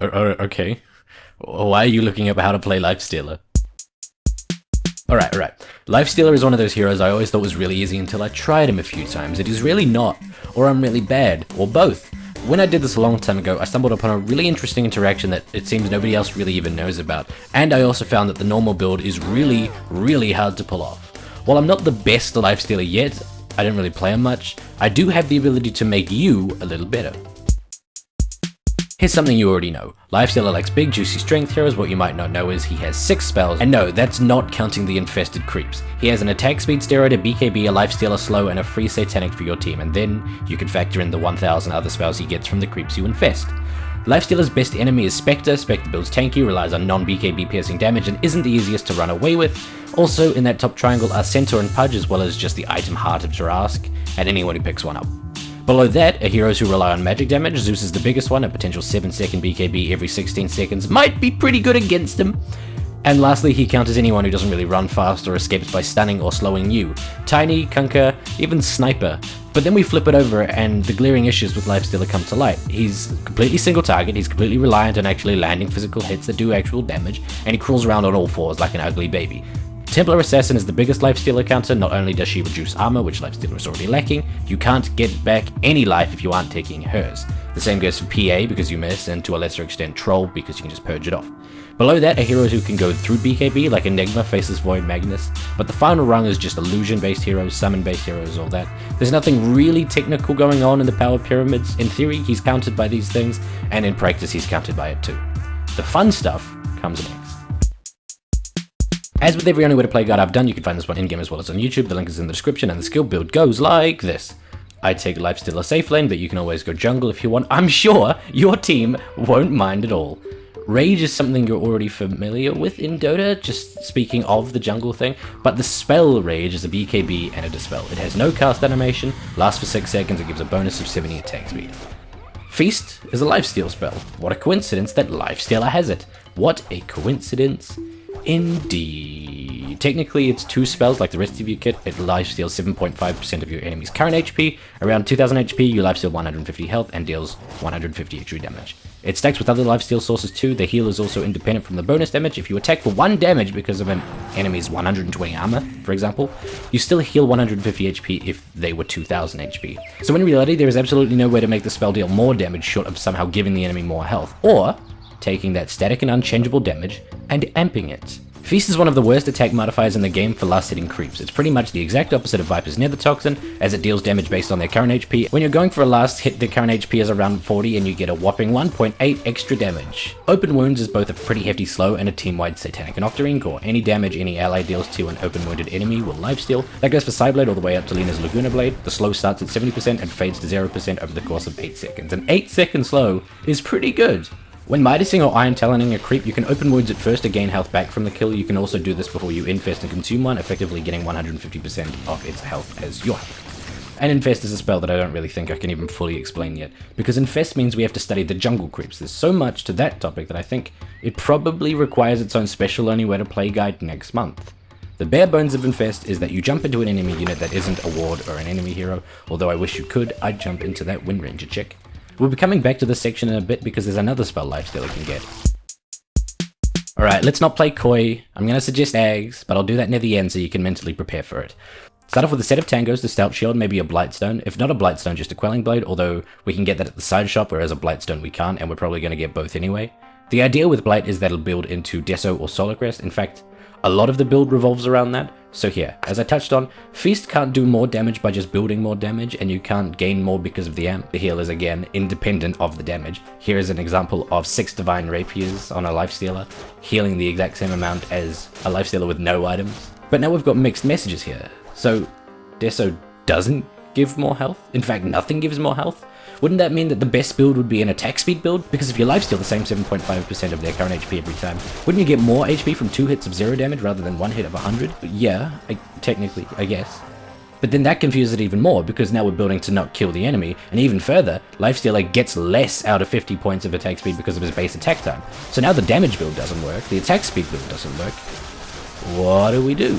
Okay. Why are you looking up how to play Lifestealer? Alright. Lifestealer is one of those heroes I always thought was really easy until I tried him a few times. It is really not, or I'm really bad, or both. When I did this a long time ago, I stumbled upon a really interesting interaction that it seems nobody else really even knows about, and I also found that the normal build is really, really hard to pull off. While I'm not the best Lifestealer yet, I don't really play him much, I do have the ability to make you a little better. Here's something you already know. Lifestealer likes big, juicy strength heroes. What you might not know is he has 6 spells, and no, that's not counting the infested creeps. He has an attack speed steroid, a BKB, a Lifestealer slow, and a free satanic for your team, and then you can factor in the 1000 other spells he gets from the creeps you infest. Lifestealer's best enemy is Spectre. Spectre builds tanky, relies on non-BKB piercing damage, and isn't the easiest to run away with. Also, in that top triangle are Centaur and Pudge, as well as just the item Heart of Jurask, and anyone who picks one up. Below that are heroes who rely on magic damage. Zeus is the biggest one, a potential 7-second BKB every 16 seconds might be pretty good against him. And lastly, he counters anyone who doesn't really run fast or escapes by stunning or slowing you. Tiny, Kunkka, even Sniper. But then we flip it over and the glaring issues with Lifestealer come to light. He's completely single target, he's completely reliant on actually landing physical hits that do actual damage, and he crawls around on all fours like an ugly baby. Templar Assassin is the biggest Lifestealer counter. Not only does she reduce armor, which Lifestealer is already lacking, you can't get back any life if you aren't taking hers. The same goes for PA because you miss, and to a lesser extent Troll because you can just purge it off. Below that are heroes who can go through BKB, like Enigma, Faceless Void, Magnus, but the final rung is just illusion-based heroes, summon-based heroes, all that. There's nothing really technical going on in the power pyramids. In theory, he's countered by these things, and in practice, he's countered by it too. The fun stuff comes next. As with every Only Way to Play guide I've done, you can find this one in-game as well as on YouTube. The link is in the description, and the skill build goes like this. I take Lifestealer safe lane, but you can always go jungle if you want. I'm sure your team won't mind at all. Rage is something you're already familiar with in Dota, just speaking of the jungle thing, but the spell Rage is a BKB and a Dispel. It has no cast animation, lasts for 6 seconds, it gives a bonus of 70 attack speed. Feast is a lifesteal spell. What a coincidence that Lifestealer has it. What a coincidence. Indeed. Technically, it's 2 spells like the rest of your kit. It lifesteals 7.5% of your enemy's current HP. Around 2000 HP, you lifesteal 150 health and deals 150 extra damage. It stacks with other lifesteal sources too. The heal is also independent from the bonus damage. If you attack for 1 damage because of an enemy's 120 armor, for example, you still heal 150 HP if they were 2000 HP. So in reality, there is absolutely no way to make the spell deal more damage short of somehow giving the enemy more health, or taking that static and unchangeable damage and amping it. Feast is one of the worst attack modifiers in the game for last hitting creeps. It's pretty much the exact opposite of Viper's Nether Toxin, as it deals damage based on their current HP. When you're going for a last hit, their current HP is around 40 and you get a whopping 1.8 extra damage. Open Wounds is both a pretty hefty slow and a team-wide Satanic and Octarine core. Any damage any ally deals to an open wounded enemy will lifesteal. That goes for Psyblade all the way up to Lena's Laguna Blade. The slow starts at 70% and fades to 0% over the course of 8 seconds. An 8-second slow is pretty good. When Midasing or Iron Taloning a creep, you can open wounds at first to gain health back from the kill. You can also do this before you infest and consume one, effectively getting 150% of its health as your health. And Infest is a spell that I don't really think I can even fully explain yet, because Infest means we have to study the jungle creeps. There's so much to that topic that I think it probably requires its own special Only Way to Play guide next month. The bare bones of Infest is that you jump into an enemy unit that isn't a ward or an enemy hero, although I wish you could, I'd jump into that Wind Ranger chick. We'll be coming back to this section in a bit because there's another spell Lifestealer can get. Alright, let's not play coy. I'm going to suggest Ags, but I'll do that near the end so you can mentally prepare for it. Start off with a set of Tangos, the Stout Shield, maybe a Blightstone. If not a Blightstone, just a Quelling Blade, although we can get that at the side shop, whereas a Blightstone we can't, and we're probably going to get both anyway. The idea with Blight is that it'll build into Deso or Solar Crest. In fact, a lot of the build revolves around that. So here, as I touched on, Feast can't do more damage by just building more damage, and you can't gain more because of the amp. The heal is again independent of the damage. Here is an example of 6 Divine Rapiers on a Lifestealer, healing the exact same amount as a Lifestealer with no items. But now we've got mixed messages here. So, Deso doesn't give more health? In fact, nothing gives more health? Wouldn't that mean that the best build would be an attack speed build? Because if you lifesteal the same 7.5% of their current HP every time, wouldn't you get more HP from 2 hits of 0 damage rather than 1 hit of 100? Yeah, technically, I guess. But then that confuses it even more, because now we're building to not kill the enemy, and even further, Lifestealer gets less out of 50 points of attack speed because of his base attack time. So now the damage build doesn't work, the attack speed build doesn't work. What do we do?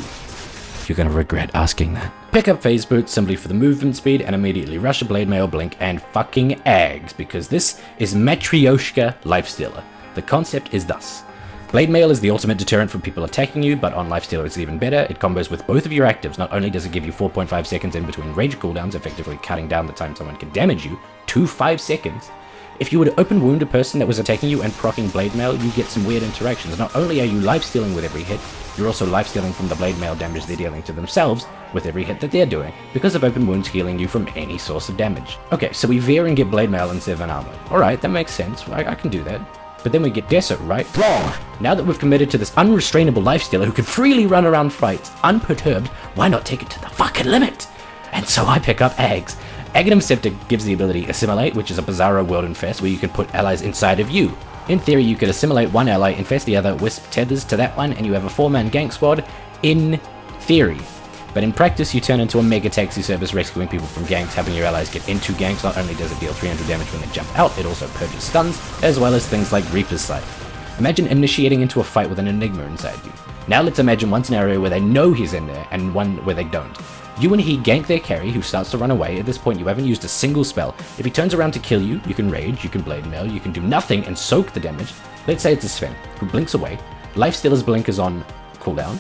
you're gonna regret asking that. Pick up phase boot simply for the movement speed and immediately rush a blade mail, blink, and fucking eggs, because this is Matryoshka Lifestealer. The concept is thus. Blade Mail is the ultimate deterrent from people attacking you, but on Lifestealer it's even better. It combos with both of your actives. Not only does it give you 4.5 seconds in between rage cooldowns, effectively cutting down the time someone can damage you to 5 seconds. If you were to open wound a person that was attacking you and proccing Blade Mail, you get some weird interactions. Not only are you lifestealing with every hit, you're also lifestealing from the Blade Mail damage they're dealing to themselves with every hit that they're doing, because of open wounds healing you from any source of damage. Okay, so we veer and get Blade Mail and 7 armor. Alright, that makes sense. I can do that. But then we get Desert, right? Wrong! Now that we've committed to this unrestrainable lifestealer who can freely run around fights unperturbed, why not take it to the fucking limit? And so I pick up Eggs. Aghanim Septic gives the ability Assimilate, which is a bizarro world infest where you can put allies inside of you. In theory, you could assimilate one ally, infest the other, wisp tethers to that one, and you have a 4-man gank squad. In theory. But in practice, you turn into a mega taxi service rescuing people from ganks, helping your allies get into ganks. Not only does it deal 300 damage when they jump out, it also purges stuns, as well as things like Reaper's Sight. Imagine initiating into a fight with an Enigma inside you. Now let's imagine one scenario where they know he's in there, and one where they don't. You and he gank their carry, who starts to run away. At this point, you haven't used a single spell. If he turns around to kill you, you can rage, you can blade mail, you can do nothing and soak the damage. Let's say it's a Sven, who blinks away. Lifestealer's blink is on cooldown,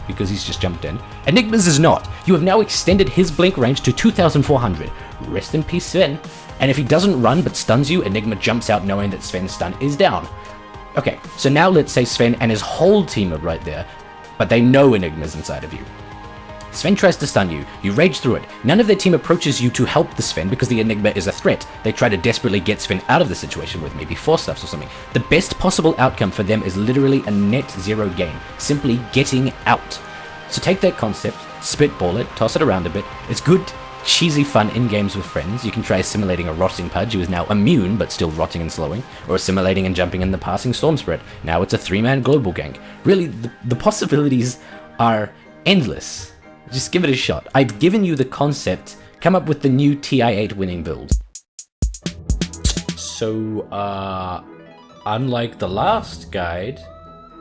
because he's just jumped in. Enigma's is not. You have now extended his blink range to 2,400. Rest in peace, Sven. And if he doesn't run but stuns you, Enigma jumps out knowing that Sven's stun is down. Okay, so now let's say Sven and his whole team are right there, but they know Enigma's inside of you. Sven tries to stun you, you rage through it. None of their team approaches you to help the Sven because the Enigma is a threat. They try to desperately get Sven out of the situation with maybe force stuffs or something. The best possible outcome for them is literally a net zero gain, simply getting out. So take that concept, spitball it, toss it around a bit. It's good, cheesy fun in games with friends. You can try assimilating a rotting Pudge who is now immune but still rotting and slowing, or assimilating and jumping in the passing Storm Spread. Now it's a 3-man global gank. Really, the possibilities are endless. Just give it a shot. I've given you the concept. Come up with the new TI-8 winning build. So, unlike the last guide,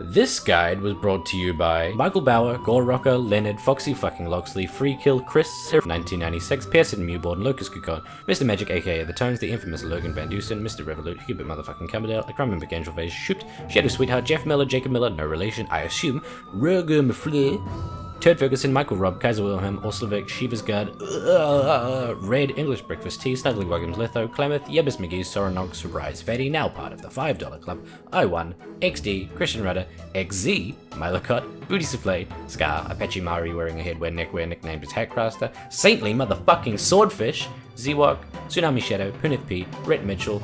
this guide was brought to you by Michael Bauer, Gore Rocker, Leonard, Foxy fucking Loxley, Free Kill, Chris, 1996, Pearson, Mewborn, Locust Kukon, Mr. Magic aka The Tones, the infamous Logan Van Dusen, Mr. Revolut, Hubert motherfucking Cummerdale, I can't remember Angel Phase, Shoot, Shadow Sweetheart, Jeff Miller, Jacob Miller, no relation, I assume, Roger Mafleur, Turd Ferguson, Michael Robb, Kaiser Wilhelm, Orslevik, Shiva's Guard, Red, English Breakfast Tea, Snuggly Williams, Litho, Klamath, Yebus McGee, Soranox, Rise Fatty, now part of the $5 Club, I1, XD, Christian Rudder, XZ, Milocott, Booty Souffle, Scar, Apache Mari wearing a headwear neckwear nicknamed as Hatcraster, Saintly motherfucking Swordfish, Zwok, Tsunami Shadow, Punith P, Rhett Mitchell,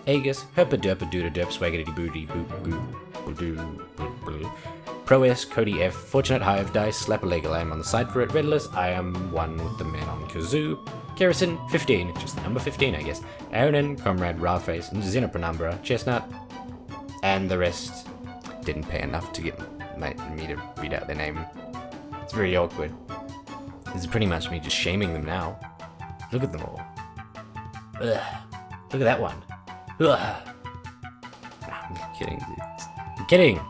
Aegis, Herpa Derpa Dooda Derp, Swaggity Booty, Boop Boo, Boo, Pro-S, Cody F, Fortunate Hive, Dice, Slap a Leg, I am on the side for it, Redless, I am one with the man on Kazoo, Kerrison, 15, just the number 15 I guess, Aaronin, Comrade, Rawface, Xenopenumbra, Chestnut, and the rest didn't pay enough to get me to read out their name. It's very awkward. This is pretty much me just shaming them now. Look at them all. Ugh. Look at that one. Ugh. Nah, I'm kidding, dude. I'm kidding.